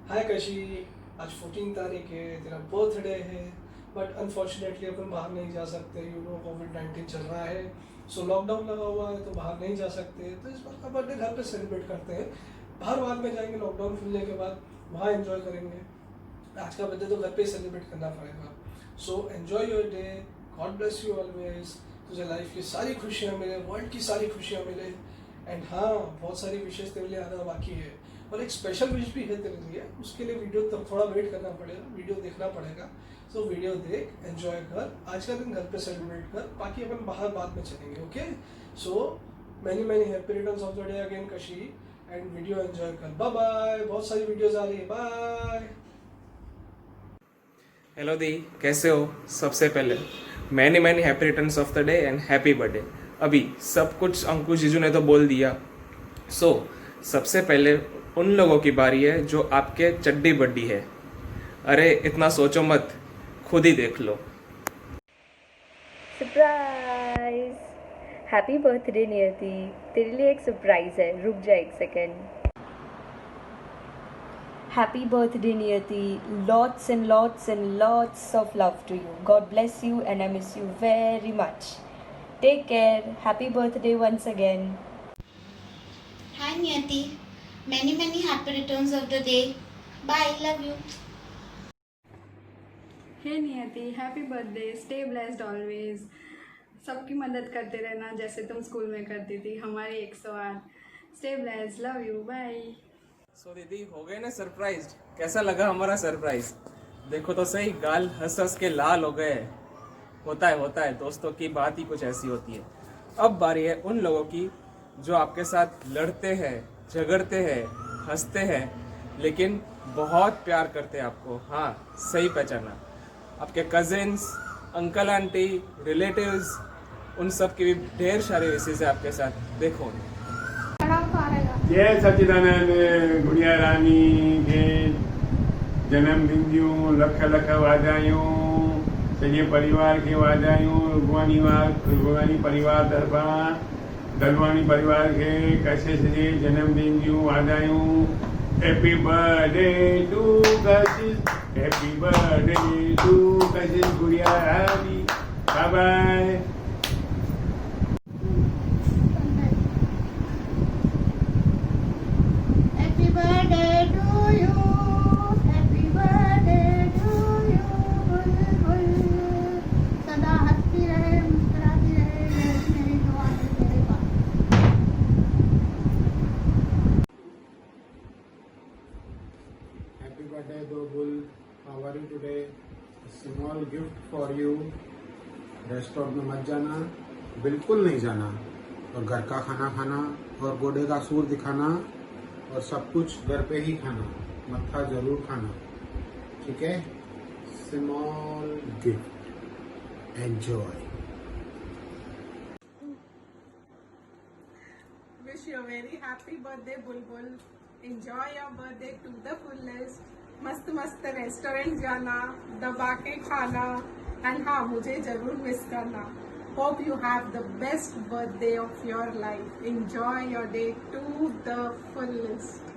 हाय कशी, आज 14 तारीख है, तेरा बर्थडे है, बट अनफॉर्चुनेटली अपन बाहर नहीं जा सकते। कोविड-19 चल रहा है, सो लॉकडाउन लगा हुआ है तो बाहर नहीं जा सकते। तो इस बार का बर्थडे घर पे सेलिब्रेट करते हैं। बाहर बाद में जाएंगे लॉकडाउन खुलने के बाद, वहाँ एंजॉय करेंगे। आज का बर्थडे तो घर पे ही सेलिब्रेट करना पड़ेगा। So enjoy your day, God bless you always. तुझे लाइफ की सारी खुशियाँ मिले, वर्ल्ड की सारी खुशियाँ मिले। एंड हाँ, बहुत सारी विशेष तेरे लिए आना बाकी है, और एक स्पेशल विश भी है तेरे लिए। उसके लिए वीडियो तब थोड़ा वेट करना पड़ेगा, वीडियो देखना पड़ेगा। सो वीडियो देख, एंजॉय कर, आज का दिन घर पे सेलिब्रेट कर, बाकी अपन बाहर बाद में चलेंगे। Okay, so many happy returns of the day again कशी, एंड वीडियो एंजॉय कर। बाय बाय, बहुत सारी वीडियोज आ रही है। बाय। हेलो दी, कैसे हो? सबसे पहले many happy returns of the day and happy birthday. अभी सब कुछ अंकुश जीजू ने तो बोल दिया। सबसे पहले उन लोगों की बारी है जो आपके चड्डी बड्डी है। अरे इतना सोचो मत, खुद ही देख लो। सरप्राइज! हैप्पी बर्थडे नियति, तेरे लिए एक सरप्राइज है, रुक जा एक सेकेंड। हैप्पी बर्थडे नियति, lots and lots of love to you. God bless you and I miss you very much. Take care. Happy birthday once again. Hi Niyati, many happy returns of the day. Bye, love you. हे नियति, happy birthday, stay blessed always. सबकी मदद करते रहना जैसे तुम school में करती थी, हमारी 108। Stay blessed, love you, bye. So दीदी, हो गए ना सरप्राइज? कैसा लगा हमारा सरप्राइज? देखो तो सही, गाल हंस हंस के लाल हो गए। होता है, दोस्तों की बात ही कुछ ऐसी होती है। अब बारी है उन लोगों की जो आपके साथ लड़ते हैं, झगड़ते हैं, हंसते हैं, लेकिन बहुत प्यार करते हैं आपको। हाँ, सही पहचाना। आपके कजिन्स, अंकल आंटी, रिलेटिव्स, उन सब की भी ढेर सारे विशेष है आपके साथ। देखो, जय सच्चिदानंद गुड़िया रानी के जन्मदिन जूं लख लख वाधायूं, सॼे परिवार खे वाधायूं। रुगवानी परिवार तरफ़ां दलवानी परिवार खे कशिश जे जन्मदिन जूं वाधायूं। Happy birthday to Kashish, happy birthday to Kashish गुड़िया रानी। Bye bye. Happy birthday to you. Happy birthday to you. बुलबुल सदा हंसती रहे, मुस्कुराती रहे, मेरी दुआ है तेरे पास। Happy birthday Dobul, how are you today? A small gift for you. Restaurant में मत जाना, बिल्कुल नहीं जाना, और घर का खाना खाना और गोडे का सूर दिखाना, और सब कुछ घर पे ही खाना, मत्था जरूर खाना, ठीक है? Small gift, enjoy. Wish you a very happy birthday, Bulbul. Enjoy your birthday to the fullest. मस्त मस्त रेस्टोरेंट जाना, दबा के खाना, एंड हाँ, मुझे जरूर मिस करना। Hope you have the best birthday of your life. Enjoy your day to the fullest.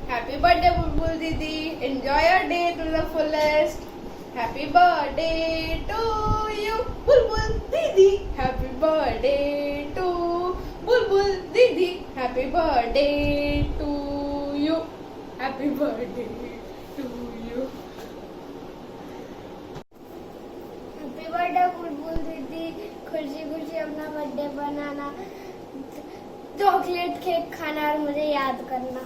Happy birthday, Bulbul Didi. Enjoy your day to the fullest. Happy birthday to you, Bulbul Didi. Happy birthday to Bulbul Didi. Happy birthday to you. Happy birthday to you. Happy birthday बुलबुल दीदी, खुशी खुशी अपना birthday बनाना, chocolate cake खाना और मुझे याद करना।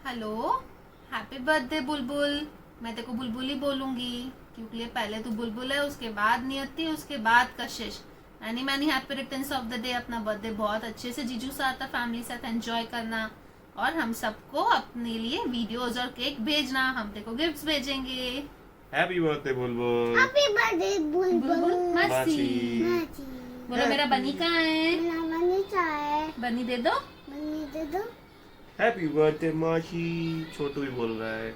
Hello, happy birthday बुलबुल। मैं तेरे को बुलबुल ही बोलूंगी क्योंकि पहले तो बुलबुल है, उसके बाद नियति, उसके बाद कशिश। Many happy returns of the day. अपना बर्थडे बहुत अच्छे से जीजू साथ, फैमिली साथ एंजॉय करना, और हम सबको अपने लिए वीडियोस और केक भेजना। हम तेरे को गिफ्ट्स भेजेंगे। हैप्पी बर्थडे बुलबुल। हैप्पी बर्थडे बुलबुल मासी। बोलो, मेरा बनी कहाँ है? बनी चाहे, बनी दे दो, बनी दे दो। हैप्पी बर्थडे मासी। छोटू भी बोल रहा है।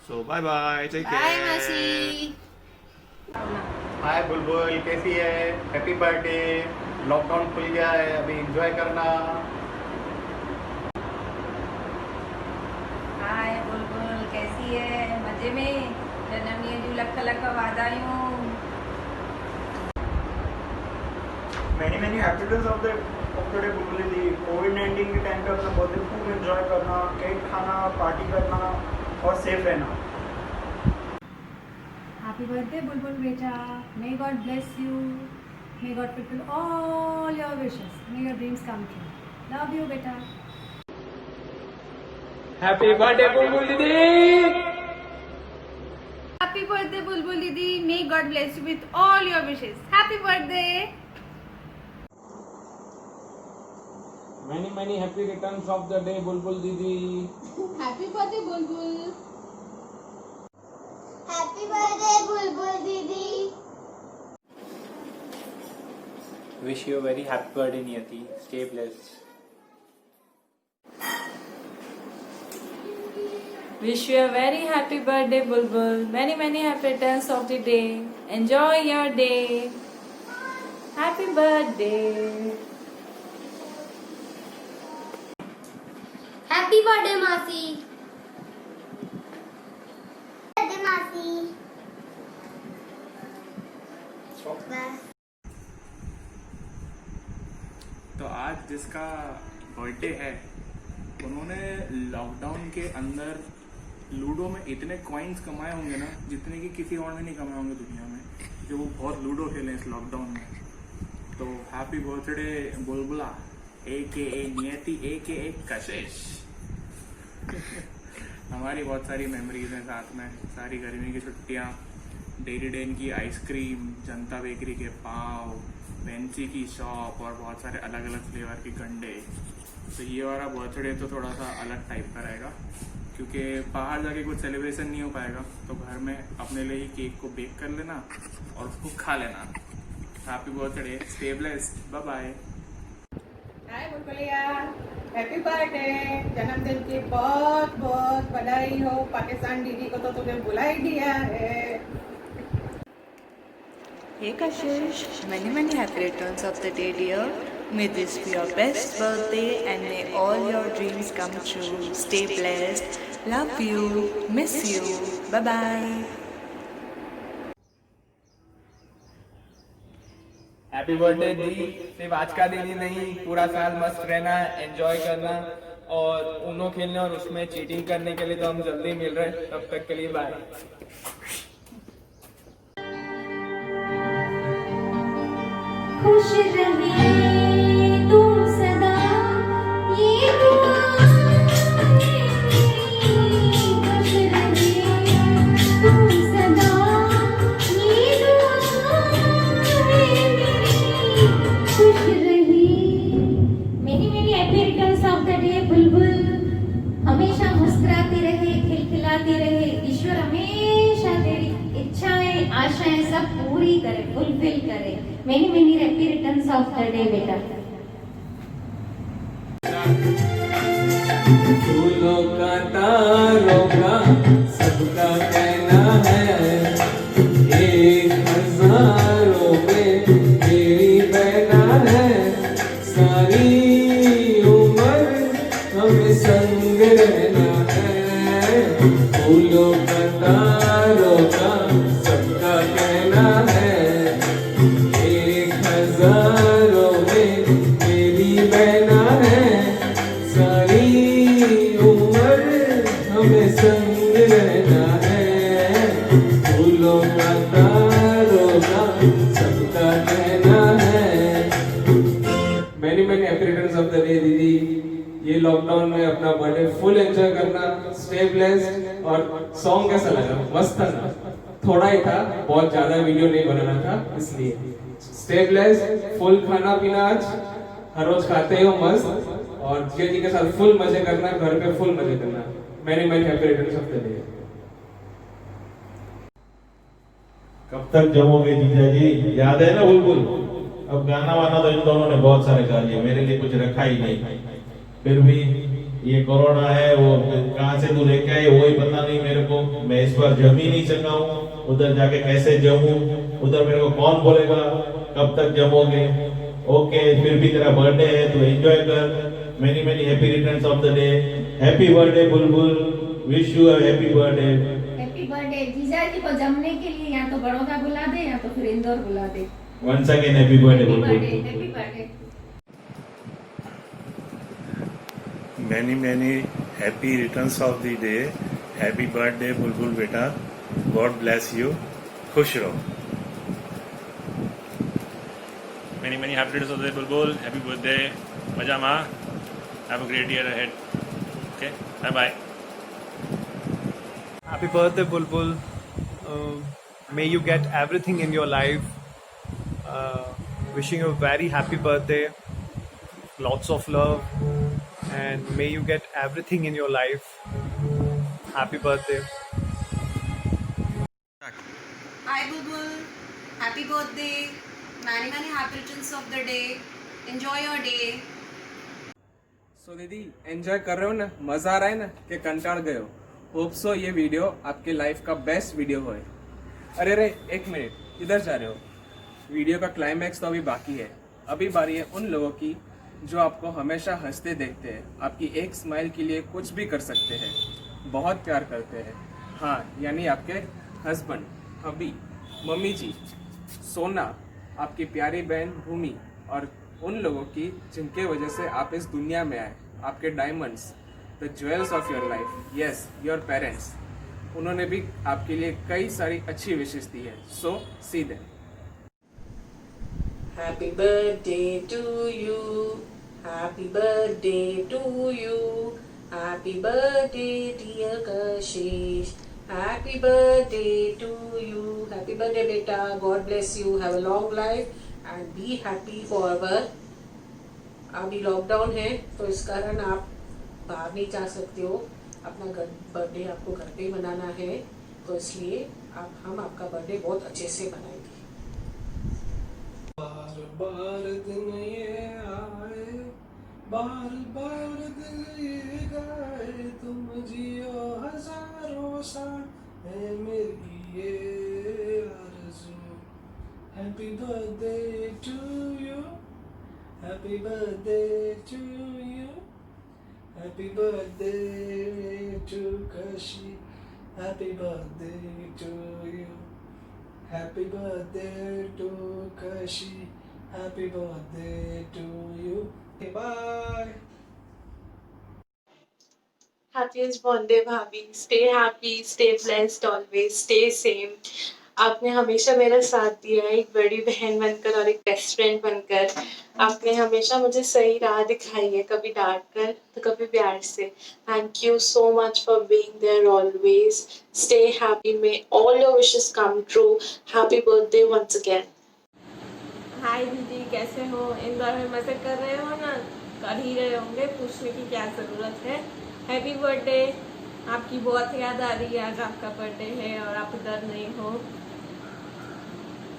So bye bye, take care. Bye मासी। हाय बुलबुल, कैसी है? Happy birthday. लॉकडाउन खुल गया है, अभी एंजॉय करना। हाय बुलबुल, कैसी है? मजे में? जन्मदिन जो लख लख वाधायूं। Many many happy returns of the day बुलबुल दीदी। कोविड-19 के टाइम पे अपना बर्थडे खूब एंजॉय करना, केक खाना, पार्टी करना और सेफ रहना। Happy birthday बुलबुल बेटा, may God bless you, may God fulfill all your wishes, may your dreams come true. Love you बेटा। हैप्पी बर्थडे बुलबुल दीदी। Happy birthday बुलबुल दीदी, may God bless you with all your wishes. Happy birthday. Many happy returns of the day बुलबुल दीदी। Happy birthday बुलबुल। Happy birthday बुलबुल दीदी। Wish you a very happy birthday Niyati. Stay blessed. Wish you a very happy birthday, Bulbul. Many happy returns of the day. Enjoy your day. Happy birthday. Happy birthday मासी। Birthday मासी। तो आज जिसका birthday है, उन्होंने lockdown के अंदर ludo में इतने कॉइन्स कमाए होंगे ना, जितने कि किसी और ने नहीं कमाए होंगे दुनिया में, जो वो बहुत लूडो खेले इस लॉकडाउन में। तो हैप्पी बर्थडे बुलबुला, AKA नियति, AKA कशिश। हमारी बहुत सारी मेमोरीज हैं साथ में, सारी गर्मी की छुट्टियाँ, डेरी डेन की आइसक्रीम, जनता बेकरी के पाव, बेंची की शॉप और बहुत सारे अलग अलग फ्लेवर के गंडे। तो ये वाला बर्थडे तो थोड़ा सा अलग टाइप का रहेगा, क्योंकि बाहर जाके कुछ सेलिब्रेशन नहीं हो पाएगा, तो घर में अपने लिए ही केक को बेक कर लेना और उसको खा लेना। Happy birthday, stay blessed, bye bye. Hi Bulbuliya, happy birthday. जन्मदिन की बहुत बहुत बधाई हो। पाकिस्तान दीदी को तो तुमने बुला ही दिया है। Hey Kashish, many happy returns of the day, dear. May this be your best birthday and may all your dreams come true. Stay blessed. Love you. Miss you. Bye bye. Happy birthday दी। सिर्फ आज का दिन ही नहीं, पूरा साल मस्त रहना, एंजॉय करना और ऊनो खेलने और उसमें चीटिंग करने के लिए तो हम जल्दी मिल रहे हैं। तब तक के लिए बाय। खुश रहे तू सदा, ये दुआ है मेरी। खुश रहे तू सदा, ये दुआ है मेरी। खुश रही। Many happy returns of the day बुलबुल। हमेशा मुस्कुराती रहे, खिलखिलाती रहे। ईश्वर हमेशा तेरी इच्छाएं, आशाएं सब पूरी करे, फुलफिल करे। Many happy returns of the day बेटा। फूलों का तारों का सबका कहना है, एक हजारों में मेरी बहना है। सारी उम्र हमें संग रहना है। फूलों का तारों का सबका कहना है, एक हजारों में मेरी बहना है। सारी उम्र हमें संग रहना है। फूलों का तारों का सबका कहना है। Many happy returns of the day दीदी। ये लॉकडाउन में अपना बर्थडे फुल एंजॉय करना, स्टे ब्लेस्ड। और सॉन्ग कैसा लगा? मस्त था ना? थोड़ा ही था, बहुत ज्यादा वीडियो नहीं बनाना था, इसलिए स्टे ब्लेस्ड। फुल खाना पीना आज हर रोज खाते हो मस्त, और जिया जी के साथ फुल मजे करना, घर पे फुल मजे करना। Many happy returns of the day. कब तक जमोगे जीजा जी? याद है ना बुलबुल? अब गाना वाना तो इन दोनों ने बहुत सारे गा लिए, मेरे लिए कुछ रखा ही नहीं। फिर भी ये कोरोना है, वो कहाँ से तू लेके आए वही पता नहीं मेरे को। मैं इस बार जम ही नहीं सका हूँ, उधर जाके कैसे जमूं, उधर मेरे को कौन बोलेगा कब तक जमोगे। ओके फिर भी तेरा बर्थडे है तो एंजॉय कर। Many many happy returns of the day. Happy birthday Bulbul, wish you a happy birthday. Happy birthday. जीजा जी को जमने के लिए या तो बड़ौदा बुला दे या तो फिर इंदौर बुला दे। Once again happy birthday Bulbul. Happy birthday. many happy returns of the day. Happy birthday बुलबुल बेटा, God bless you, खुश रहो। Many happy returns of the day Bulbul, happy birthday, मजा माँ, have a great year ahead. Okay, bye bye. Happy birthday bulbul, may you get everything in your life. Wishing you a very happy birthday, lots of love, and may you get everything in your life. Happy birthday. Hi Bulbul, happy birthday, many happy returns of the day, enjoy your day. सो दीदी enjoy कर रहे हो ना, मजा आ रहा है ना कि कंटाड़ गए हो? होप सो ये वीडियो आपके लाइफ का बेस्ट वीडियो होए। अरे एक मिनट, इधर जा रहे हो? वीडियो का क्लाइमैक्स तो अभी बाकी है। अभी बारी है उन लोगों की जो आपको हमेशा हंसते देखते हैं, आपकी एक स्माइल के लिए कुछ भी कर सकते हैं, बहुत प्यार करते हैं। हाँ, यानी आपके हस्बैंड, हबी, मम्मी जी, सोना, आपकी प्यारी बहन भूमि, और उन लोगों की जिनके वजह से आप इस दुनिया में आए, आपके diamonds, the jewels of your life, yes your parents. उन्होंने भी आपके लिए कई सारी अच्छी विशेष दी है। So see them. Happy birthday to you, happy birthday to you, happy birthday dear Kashish, happy birthday to you, happy birthday beta, God bless you, have a long life and be happy forever. अभी lockdown है तो इस कारण आप बाहर नहीं जा सकते हो, अपना बर्थडे आपको घर पे ही मनाना है, तो इसलिए हम आपका बर्थडे बहुत अच्छे से मनाएंगे। बार बार दिन ये आए, बार बार दिन ये गाए, तुम जियो हजारों साल, है मेरी ये आरज़ू। Happy birthday to you, happy birthday to you, happy birthday to Kashi, happy birthday to you, happy birthday to Kashi, happy birthday to you. Bye. Happiest birthday भाभी, stay happy, stay blessed always, stay same. आपने हमेशा मेरा साथ दिया है, एक बड़ी बहन बनकर और एक बेस्ट फ्रेंड बनकर। आपने हमेशा मुझे सही राह दिखाई है, कभी डांट कर तो कभी प्यार से। Thank you so much for being there always. Stay happy, may all your wishes come true. Happy birthday once again. Hi दीदी, कैसे हो? इंदौर में मजे कर रहे हो ना? कर ही रहे होंगे, पूछने की क्या ज़रूरत है। Happy birthday. आपकी बहुत याद आ रही है, आज आपका बर्थडे है और आप इधर नहीं हो।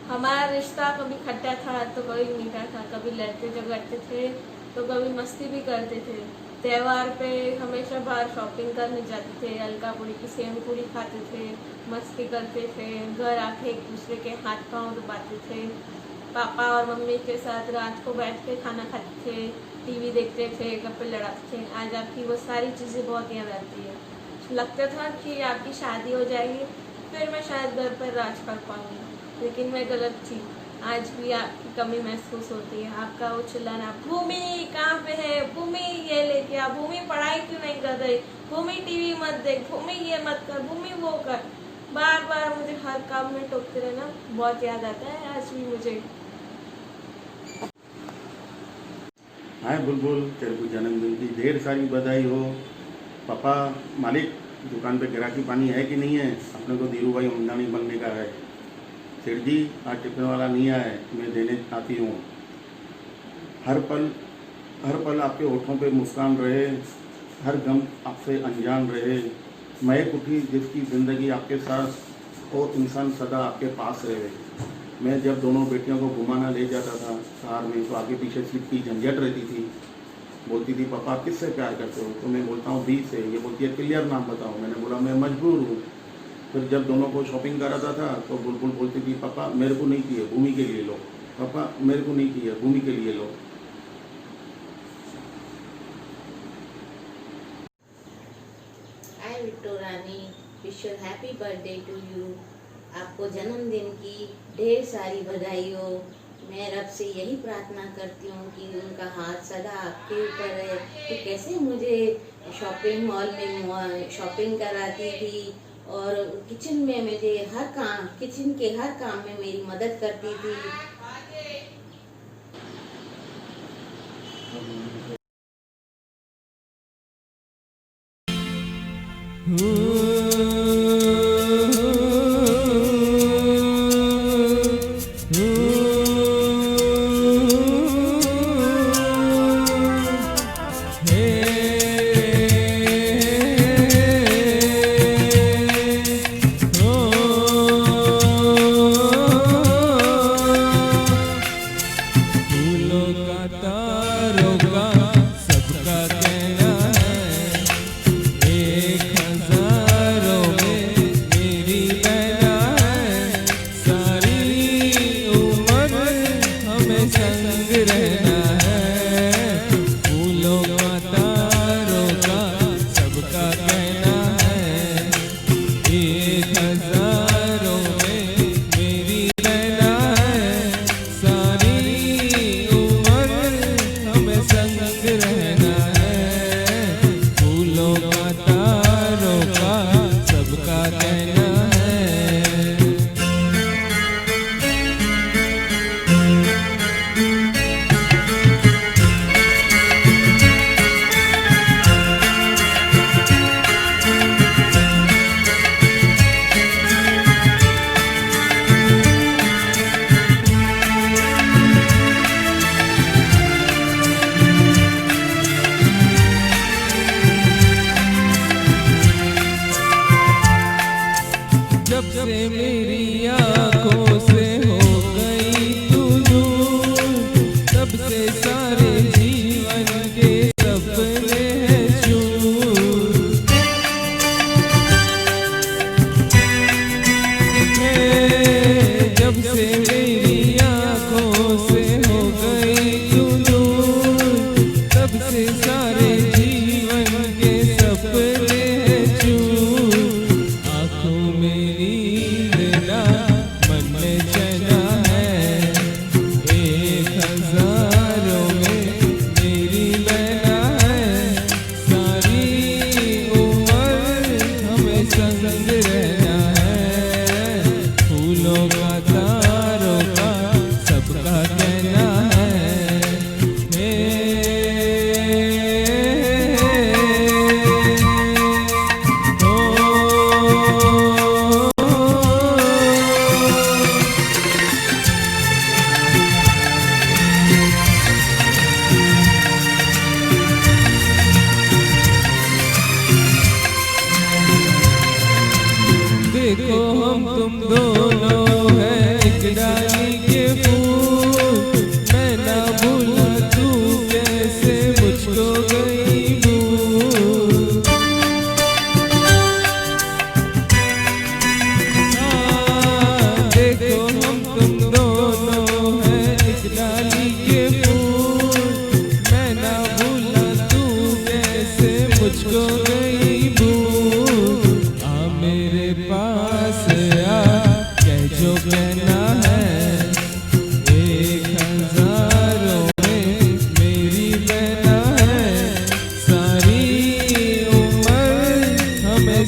हमारा रिश्ता कभी खट्टा था तो कभी मीठा था, कभी लड़ते झगड़ते थे तो कभी मस्ती भी करते थे। त्यौहार पे हमेशा बाहर शॉपिंग करने जाते थे, अलका पूरी की सेव पूरी खाते थे, मस्ती करते थे, घर आके एक दूसरे के हाथ पाँव दबाते थे, पापा और मम्मी के साथ रात को बैठ के खाना खाते थे, टीवी देखते थे, गप्पे लड़ाते थे। आज आपकी वो सारी चीज़ें बहुत याद आती है। लगता था कि आपकी शादी हो जाएगी फिर मैं शायद घर पर राज कर पाऊंगी, लेकिन मैं गलत थी। आज भी आपकी कमी महसूस होती है। आपका वो चिल्लाना, भूमि कहाँ पे है, भूमि ये लेके आ, भूमि पढ़ाई क्यों नहीं कर रही, भूमि टीवी मत देख, भूमि ये मत कर, भूमि वो कर, बार बार मुझे हर काम में टोकते रहना बहुत याद आता है आज भी मुझे। हाय बुलबुल, तेरे को जन्मदिन की ढेर सारी बधाई हो। पापा मालिक, दुकान पे गिराकी पानी है कि नहीं है? अपने को धीरू भाई हमदानी बनने का है। सेठ जी, आज टिफिन वाला नहीं आया है, मैं देने आती हूँ। हर पल आपके होठों पे मुस्कान रहे, हर गम आपसे अनजान रहे। महक उठी जिसकी ज़िंदगी आपके साथ, वो इंसान सदा आपके पास रहे। मैं जब दोनों बेटियों को घुमाना ले जाता था कार में, तो आगे पीछे सीट की झंझट रहती थी। बोलती थी, पापा आप किससे प्यार करते हो? तो मैं बोलता हूँ बी से। ये बोलती है क्लियर नाम बताओ। मैंने बोला मैं मजबूर हूँ। फिर जब दोनों को शॉपिंग कराता था तो बुलबुल बोलती थी, पापा मेरे को नहीं चाहिए, भूमि के लिए लो। पापा मेरे को नहीं किया, भूमि के लिए लो। हाय बिट्टू रानी, wish you happy birthday to you. आपको जन्मदिन की ढेर सारी बधाई हो। मैं रब से यही प्रार्थना करती हूँ कि उनका हाथ सदा आपके ऊपर है, कि कैसे मुझे शॉपिंग मॉल में शॉपिंग कराती थी और किचन में मुझे किचन के हर काम में मेरी मदद करती थी।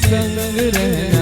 संग रहना